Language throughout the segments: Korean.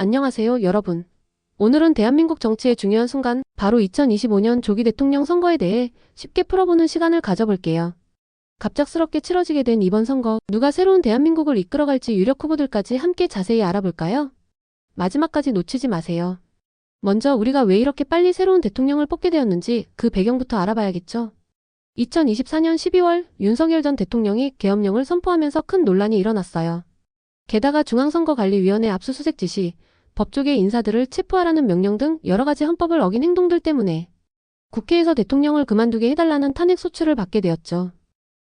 안녕하세요, 여러분. 오늘은 대한민국 정치의 중요한 순간, 바로 2025년 조기 대통령 선거에 대해 쉽게 풀어보는 시간을 가져볼게요. 갑작스럽게 치러지게 된 이번 선거, 누가 새로운 대한민국을 이끌어갈지 유력 후보들까지 함께 자세히 알아볼까요? 마지막까지 놓치지 마세요. 먼저 우리가 왜 이렇게 빨리 새로운 대통령을 뽑게 되었는지 그 배경부터 알아봐야겠죠. 2024년 12월 윤석열 전 대통령이 계엄령을 선포하면서 큰 논란이 일어났어요. 게다가 중앙선거관리위원회 압수수색 지시, 법조계 인사들을 체포하라는 명령 등 여러 가지 헌법을 어긴 행동들 때문에 국회에서 대통령을 그만두게 해달라는 탄핵 소추를 받게 되었죠.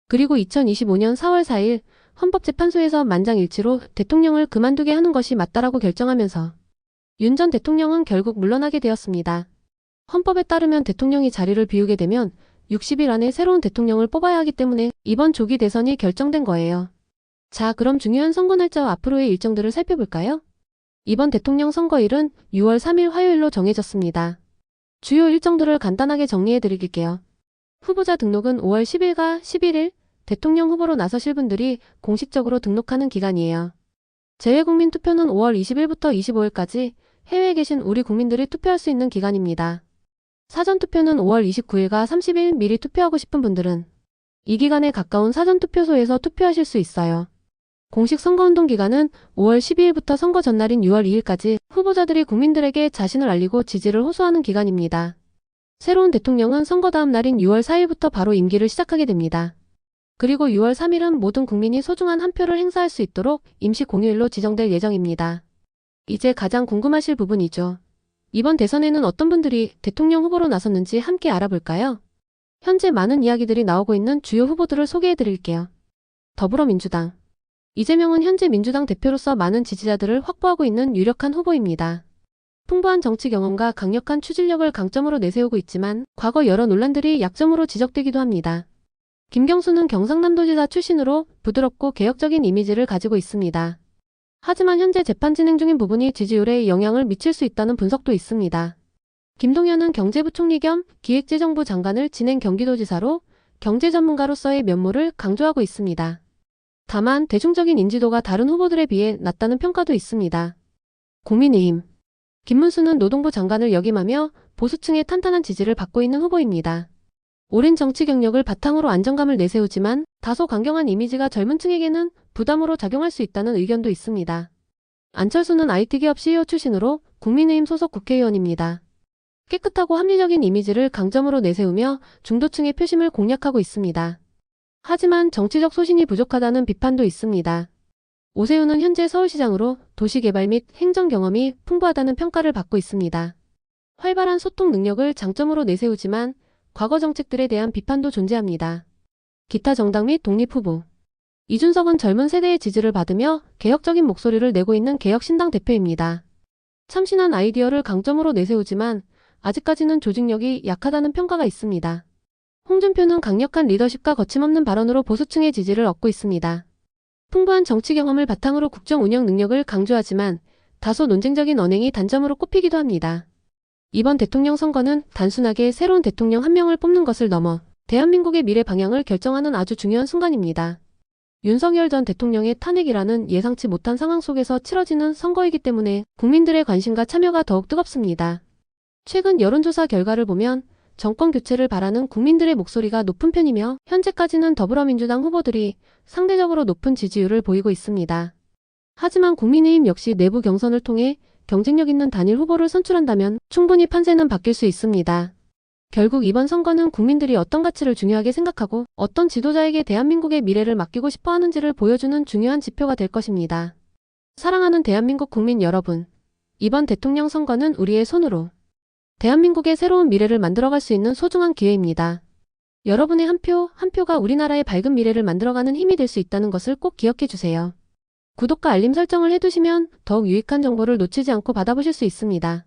그리고 2025년 4월 4일 헌법재판소에서 만장일치로 대통령을 그만두게 하는 것이 맞다라고 결정하면서 윤 전 대통령은 결국 물러나게 되었습니다. 헌법에 따르면 대통령이 자리를 비우게 되면 60일 안에 새로운 대통령을 뽑아야 하기 때문에 이번 조기 대선이 결정된 거예요. 자, 그럼 중요한 선거 날짜와 앞으로의 일정들을 살펴볼까요? 이번 대통령 선거일은 6월 3일 화요일로 정해졌습니다. 주요 일정들을 간단하게 정리해드릴게요. 후보자 등록은 5월 10일과 11일, 대통령 후보로 나서실 분들이 공식적으로 등록하는 기간이에요. 재외국민 투표는 5월 20일부터 25일까지 해외에 계신 우리 국민들이 투표할 수 있는 기간입니다. 사전투표는 5월 29일과 30일 미리 투표하고 싶은 분들은 이 기간에 가까운 사전투표소에서 투표하실 수 있어요. 공식 선거운동 기간은 5월 12일부터 선거 전날인 6월 2일까지 후보자들이 국민들에게 자신을 알리고 지지를 호소하는 기간입니다. 새로운 대통령은 선거 다음 날인 6월 4일부터 바로 임기를 시작하게 됩니다. 그리고 6월 3일은 모든 국민이 소중한 한 표를 행사할 수 있도록 임시 공휴일로 지정될 예정입니다. 이제 가장 궁금하실 부분이죠. 이번 대선에는 어떤 분들이 대통령 후보로 나섰는지 함께 알아볼까요? 현재 많은 이야기들이 나오고 있는 주요 후보들을 소개해드릴게요. 더불어민주당 이재명은 현재 민주당 대표로서 많은 지지자들을 확보하고 있는 유력한 후보입니다. 풍부한 정치 경험과 강력한 추진력을 강점으로 내세우고 있지만 과거 여러 논란들이 약점으로 지적되기도 합니다. 김경수는 경상남도지사 출신으로 부드럽고 개혁적인 이미지를 가지고 있습니다. 하지만 현재 재판 진행 중인 부분이 지지율에 영향을 미칠 수 있다는 분석도 있습니다. 김동연은 경제부총리 겸 기획재정부 장관을 지낸 경기도지사로 경제 전문가로서의 면모를 강조하고 있습니다. 다만 대중적인 인지도가 다른 후보들에 비해 낮다는 평가도 있습니다. 국민의힘 김문수는 노동부 장관을 역임하며 보수층의 탄탄한 지지를 받고 있는 후보입니다. 오랜 정치 경력을 바탕으로 안정감을 내세우지만 다소 강경한 이미지가 젊은 층에게는 부담으로 작용할 수 있다는 의견도 있습니다. 안철수는 IT기업 CEO 출신으로 국민의힘 소속 국회의원입니다. 깨끗하고 합리적인 이미지를 강점으로 내세우며 중도층의 표심을 공략하고 있습니다. 하지만 정치적 소신이 부족하다는 비판도 있습니다. 오세훈은 현재 서울시장으로 도시개발 및 행정 경험이 풍부하다는 평가를 받고 있습니다. 활발한 소통 능력을 장점으로 내세우지만 과거 정책들에 대한 비판도 존재합니다. 기타 정당 및 독립후보 이준석은 젊은 세대의 지지를 받으며 개혁적인 목소리를 내고 있는 개혁신당 대표입니다. 참신한 아이디어를 강점으로 내세우지만 아직까지는 조직력이 약하다는 평가가 있습니다. 홍준표는 강력한 리더십과 거침없는 발언으로 보수층의 지지를 얻고 있습니다. 풍부한 정치 경험을 바탕으로 국정 운영 능력을 강조하지만 다소 논쟁적인 언행이 단점으로 꼽히기도 합니다. 이번 대통령 선거는 단순하게 새로운 대통령 한 명을 뽑는 것을 넘어 대한민국의 미래 방향을 결정하는 아주 중요한 순간입니다. 윤석열 전 대통령의 탄핵이라는 예상치 못한 상황 속에서 치러지는 선거이기 때문에 국민들의 관심과 참여가 더욱 뜨겁습니다. 최근 여론조사 결과를 보면 정권 교체를 바라는 국민들의 목소리가 높은 편이며 현재까지는 더불어민주당 후보들이 상대적으로 높은 지지율을 보이고 있습니다. 하지만 국민의힘 역시 내부 경선을 통해 경쟁력 있는 단일 후보를 선출한다면 충분히 판세는 바뀔 수 있습니다. 결국 이번 선거는 국민들이 어떤 가치를 중요하게 생각하고 어떤 지도자에게 대한민국의 미래를 맡기고 싶어 하는지를 보여주는 중요한 지표가 될 것입니다. 사랑하는 대한민국 국민 여러분, 이번 대통령 선거는 우리의 손으로 대한민국의 새로운 미래를 만들어갈 수 있는 소중한 기회입니다. 여러분의 한 표, 한 표가 우리나라의 밝은 미래를 만들어가는 힘이 될 수 있다는 것을 꼭 기억해 주세요. 구독과 알림 설정을 해두시면 더욱 유익한 정보를 놓치지 않고 받아보실 수 있습니다.